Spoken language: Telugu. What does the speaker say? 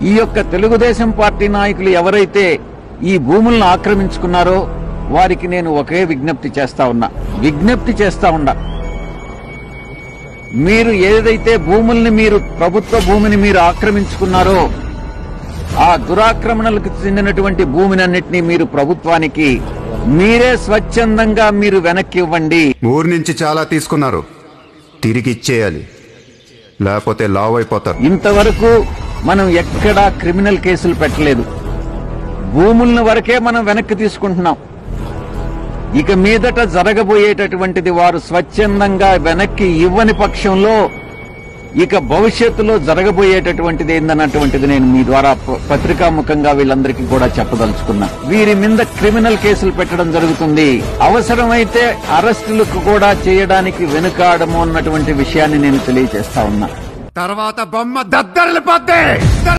ఈ యొక్క తెలుగుదేశం పార్టీ నాయకులు ఎవరైతే ఈ భూములను ఆక్రమించుకున్నారో వారికి నేను ఒకే విజ్ఞప్తి చేస్తా ఉన్నా మీరు ఏదైతే భూముల్ని ప్రభుత్వ భూమిని మీరు ఆక్రమించుకున్నారో ఆ దురాక్రమణలకు చెందినటువంటి భూమినన్నింటినీ మీరు ప్రభుత్వానికి మీరే స్వచ్ఛందంగా మీరు వెనక్కి ఇవ్వండి. ఊరి నుంచి చాలా తీసుకున్నారు, తిరిగి ఇచ్చేయాలి, లేకపోతే లావ్ అయిపోతారు. ఇంతవరకు మనం ఎక్కడా క్రిమినల్ కేసులు పెట్టలేదు. భూములను వరకే మనం వెనక్కి తీసుకుంటున్నాం. ఇక మీదట జరగబోయేటటువంటిది వారు స్వచ్ఛందంగా వెనక్కి ఇవ్వని పక్షంలో ఇక భవిష్యత్తులో జరగబోయేటటువంటిది ఏందన్నటువంటిది నేను మీ ద్వారా పత్రికాముఖంగా వీళ్ళందరికీ కూడా చెప్పదలుచుకున్నా. వీరి మీద క్రిమినల్ కేసులు పెట్టడం జరుగుతుంది. అవసరమైతే అరెస్టులకు కూడా చేయడానికి వెనుకాడము అన్నటువంటి విషయాన్ని నేను తెలియజేస్తా ఉన్నా. తర్వాత బొమ్మ దద్దరిల్లిపోద్ది.